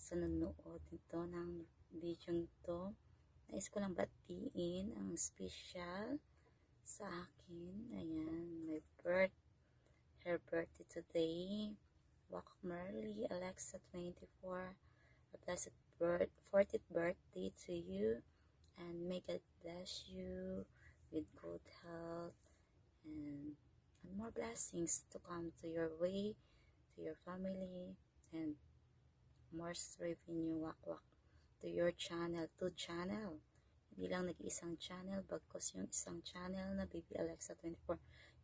sa nanonood nito ng video to. Nais ko lang batiin ang special sa akin. Ayan, her birthday today. Wak Merly Alexa 24. A blessed 40th birthday to you. And may God bless you with good health and more blessings to come to your way, to your family, and more revenue wakwak to your channel, to channel. Hindi lang nag-iisang channel, bagkos yung isang channel na Baby Alexa 24.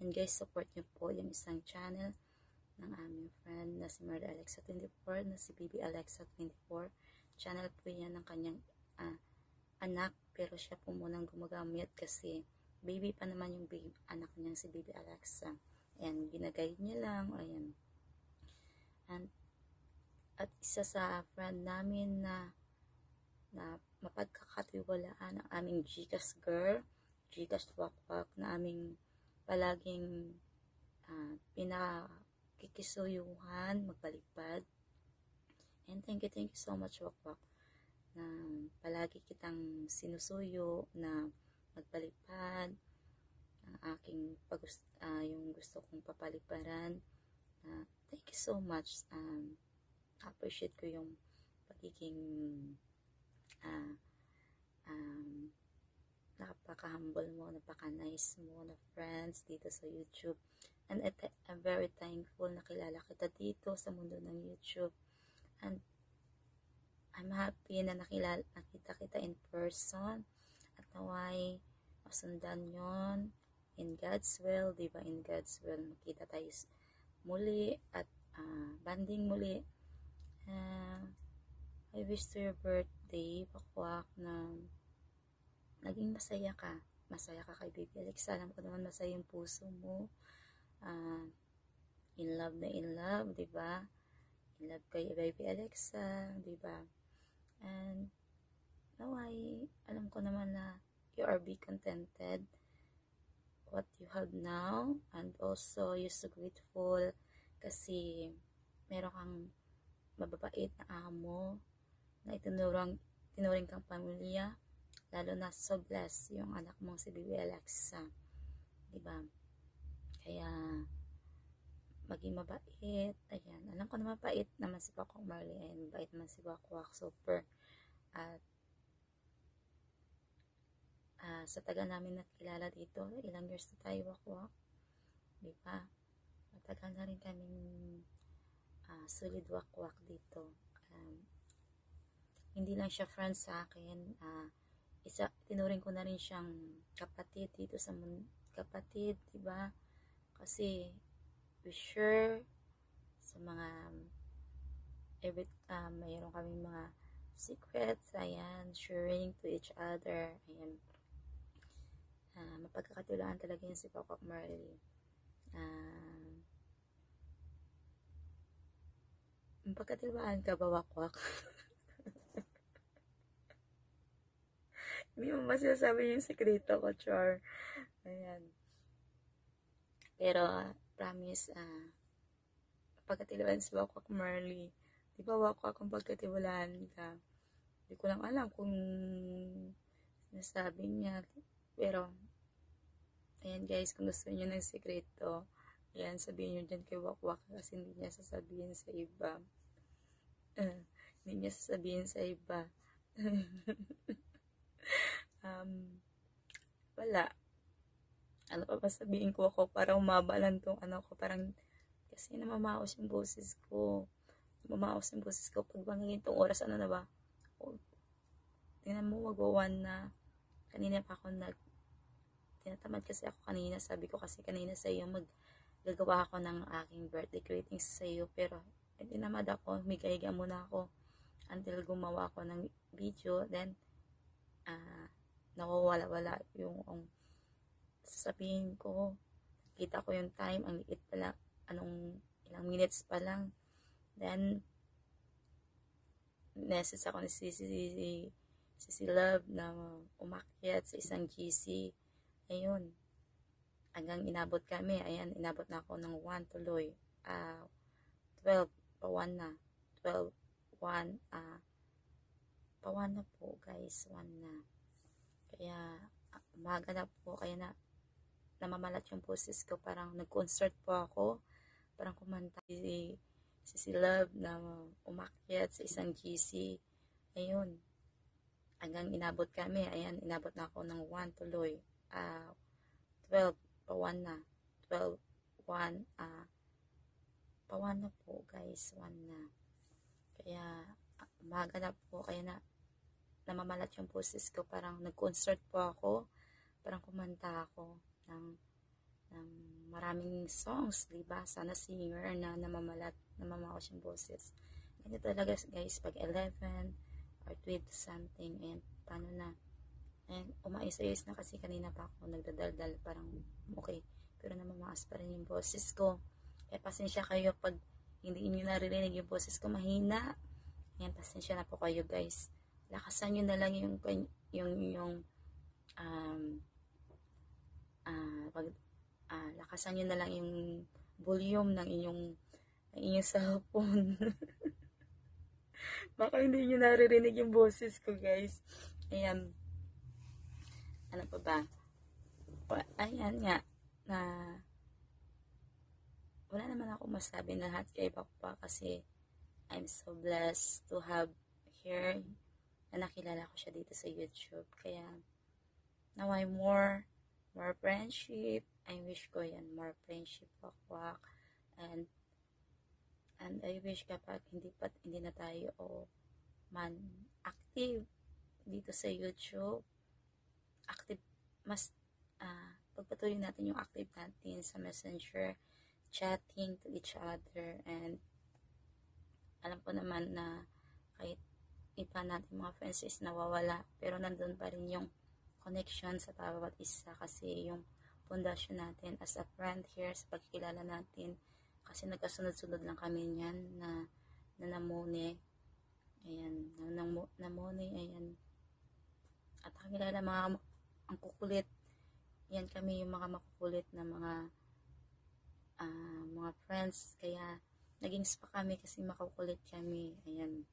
And guys, support nyo po yung isang channel ng aming friend na si Merly Alexa 24, na si Baby Alexa 24. Channel po yan ng kanyang anak, pero siya po munang gumagamit kasi baby pa naman yung anak niyang si Baby Alexa. And ginaguide niya lang, ayan. At isa sa friend namin na mapagkakatiwalaan ang aming Gcash girl, Gcash wakwak na aming palaging pinakikisuyuhan, magpalipad. And thank you so much wakwak na palagi kitang sinusuyo na magpalipad ang aking yung gusto kong papaliparan. Thank you so much. Appreciate ko yung pagiging napaka-humble mo, napaka-nice mo na friends dito sa YouTube. And I'm very thankful na kilala kita dito sa mundo ng YouTube. And I'm happy na nakita kita in person. At naway masundan yon in God's will, diba? In God's will, makita tayo muli at banding muli. I wish to your birthday, wakwak, na naging masaya ka. Masaya ka kay Baby Alexa. Alam ko naman masaya yung puso mo. In love na in love, diba? In love kay Baby Alexa, diba? And naway, alam ko naman na you are be contented what you have now, and also you're so grateful kasi meron kang mababait na amo na tinuring kang pamilya, lalo na so blessed yung anak mong si Baby Alexa, diba? Kaya maging mabait. Ayan, alam ko na mabait naman si Wakwak Merly, and mabait naman si Wakwak, super. At sa tagal namin nakilala dito, ilang years na tayo wakwak, diba? Matagal na rin kaming solid wakwak dito. Hindi lang siya friend sa akin, tinuring ko na rin siyang kapatid dito sa kapatid, diba? Kasi we share sa mga mayroon kaming mga secrets, ayan, sharing to each other, ayan. Mapagkakatiwalaan talaga yun si Wakwak Merly. Mapagkatiwalaan ka ba, wakwak? Hindi mo ba sinasabi yung sekreto ko, Char? Ayan. Pero, promise, pagkatiwalaan si Wakwak Merly. Di ba, wakwak, kung pagkatiwalaan ka? Hindi ko lang alam kung sinasabi niya. Pero, ayan guys, kung gusto niyo ng sekreto, ayan, sabihin niyo dyan kay Wakwak kasi hindi niya sasabihin sa iba. Hindi niya sasabihin sa iba. Wala. Ano pa ba sabihin ko ako? Parang umaba lang tong ko. Parang, kasi namamaos yung boses ko. Namamaos yung boses ko. Pag bang ganitong oras, ano na ba? Tingnan mo, mag-1 na. Kanina pa ako tinatamad kasi ako kanina. Sabi ko kasi kanina sa iyo, maggagawa ako ng aking birthday greetings sa iyo. Pero, tinamad ako. Migayiga muna ako until gumawa ako ng video. Then, nawawala-wala yung sasabihin ko. Kita ko yung time. Ang liit pala. Ilang minutes pa lang. Then, message ako ni si Love na umakyat sa isang GC. Ayun. Hanggang inabot kami. Ayan, inabot na ako ng 1 tuloy. 12 pa 1 na. 12, pa 1 na po guys, 1 na. Kaya umaga na po, kaya namamalat yung boses ko. Parang nag-concert po ako, parang kumanta si Love na umakyat sa isang GC. Ayun, hanggang inabot kami. Ayan, inabot na ako ng 1 tuloy. 12 pa 1 na. 12, 1, pa 1 na po guys, 1 na. Kaya umaga na po, kaya namamalat yung boses ko. Parang nag-concert po ako, parang kumanta ako ng maraming songs, diba? Sana singer na namamalas yung boses. Ganito talaga guys, pag 11 or 12 something, and paano na. And umaayos-ayos na kasi kanina pa ako nagdadaldal, parang okay, pero namamaas pa rin yung boses ko. Kaya pasensya kayo pag hindi niyo naririnig yung boses ko mahina. Yan, pasensya na po kayo guys. Lakasan nyo na lang lakasan nyo na lang yung volume ng inyong cellphone. Baka hindi nyo naririnig yung boses ko guys. Ayan. Ano pa ba? Ayan nga. Wala naman ako masabi, na lahat kay Papa kasi I'm so blessed to have here na nakilala ko siya dito sa YouTube. Kaya naway more friendship. I wish ko yan, more friendship, wakwak. And I wish kapag hindi na tayo man active dito sa YouTube, active, mas pagpatuloy natin yung active natin sa Messenger, chatting to each other. And alam ko naman na kahit iba natin mga friends is nawawala, pero nandun pa rin yung connection sa bawat isa, kasi yung pundasyon natin as a friend here sa pagkilala natin, kasi nagkasunod-sunod lang kami niyan na namone. Ayan, namone, ayan. At kakilala ang kukulit. Yan kami yung mga makukulit na mga friends. Kaya naging spa kami kasi makukulit kami. Ayan,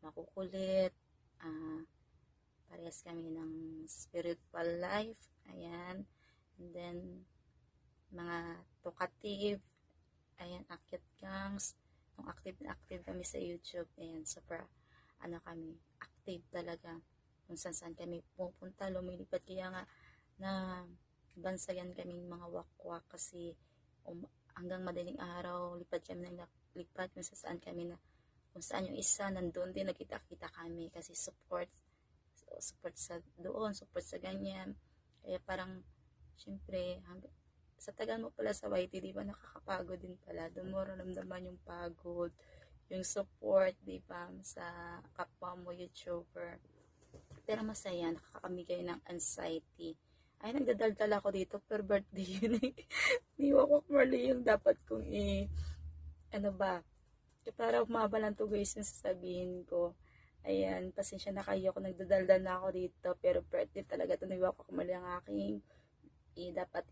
makukulit. Parehas kami ng spiritual life. Ayan. And then mga talkative. Ayan, akyat gangs. Nung active kami sa YouTube. Ayan, super kami, active talaga. Kung saan kami pupunta, lumilipad. Kaya nga na bansayan kaming mga wakwak kasi hanggang madaling araw lipad kami ng lipad kung saan kami kung saan yung isa nandun din, nagkita-kita kami kasi support sa doon, support sa ganyan. Kaya parang syempre sa tagal mo pala sa YT, di ba nakakapagod din pala, doon mo ramdaman yung pagod, yung support, di ba, sa kapwa mo YouTuber. Pero masaya, nakakamigay ng anxiety. Ay, nagdadaldal ako dito per birthday yun eh. Niwawak mali yung dapat kong ano ba, para umaba lang to guys yung sasabihin ko. Ayan, pasensya na kayo kung nagdadaldal na ako dito, pero birthday talaga to, niwawak mali ang aking dapat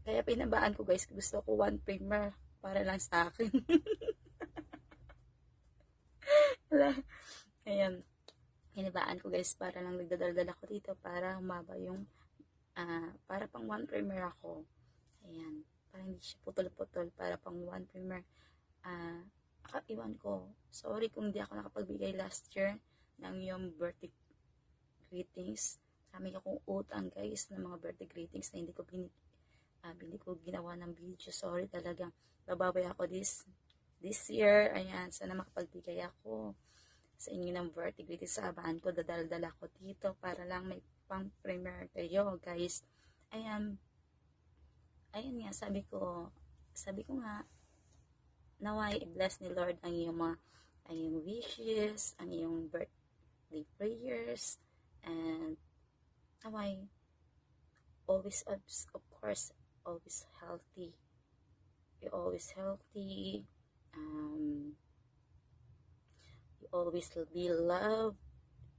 kaya pinabaan ko guys, gusto ko 1 primer para lang sa akin. Ayan, hinibaan ko guys, para lang nagdadaldal ako dito para humaba yung para pang 1 primer ako. Ayan, para hindi siya putol-putol, para pang 1 primer. Iwan ko, sorry kung hindi ako nakapagbigay last year ng yung birthday greetings. Marami akong utang guys ng mga birthday greetings na hindi ko ginawa ng video. Sorry talagang, bababay ako this year. Ayan, sana makapagbigay ako sa inyo ng birthday greetings. Sa abaan ko, dadaldal ako dito para lang may pang premiere kayo guys. Ayan nga, sabi ko nga, naway i-bless ni Lord ang iyong wishes, ang iyong birthday prayers, and naway always, of course, always healthy. You're always healthy. You always be loved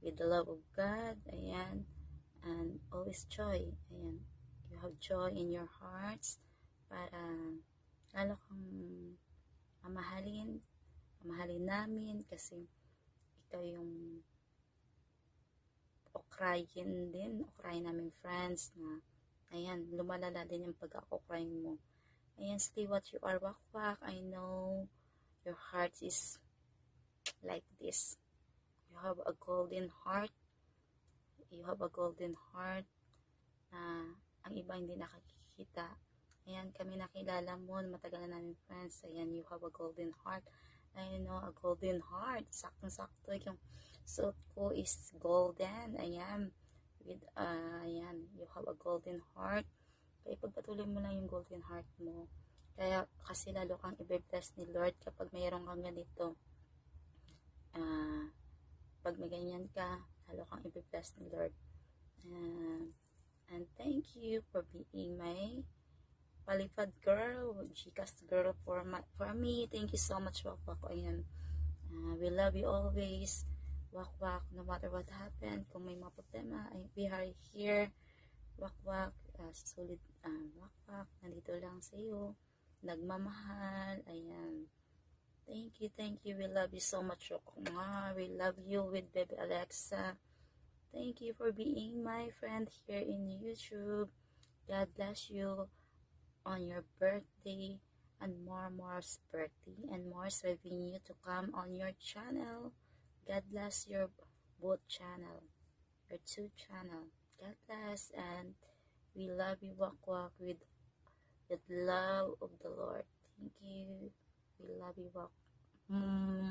with the love of God. Ayan. And always joy. Ayan. You have joy in your hearts para lalo kang mamahalin namin kasi ikaw yung ukrayin namin friends na, ayan, lumalala din yung pag-ukrayin mo. Ayan, stay what you are, Wakwak. I know your heart is like this. You have a golden heart. You have a golden heart na ang iba hindi nakikita. Ayan, kami nakilala mo, matagal na namin friends. Ayan, you have a golden heart. I know, a golden heart. Saktong-sakto yung suit ko is golden. Ayan, ayan, you have a golden heart. Kaya ipagpatuloy mo lang yung golden heart mo. Kaya kasi lalo kang i-bless ni Lord kapag mayroon kang ganito. Pag may ganyan ka, lalo kang i-bless ni Lord. And thank you for being my palipad girl, Gcash girl for me. Thank you so much, Wakwak. Ayan. We love you always. Wakwak, no matter what happened, kung may mga problema, we are here. Wakwak, solid, Wakwak, nandito lang sa iyo. Nagmamahal. Ayan. Thank you. We love you so much, Wakwak. We love you with Baby Alexa. Thank you for being my friend here in YouTube. God bless you on your birthday and more birthday and more revenue to come on your channel. God bless your both channel, your two channel. God bless, and we love you, Wakwak, with love of the Lord. Thank you. We love you, Wakwak.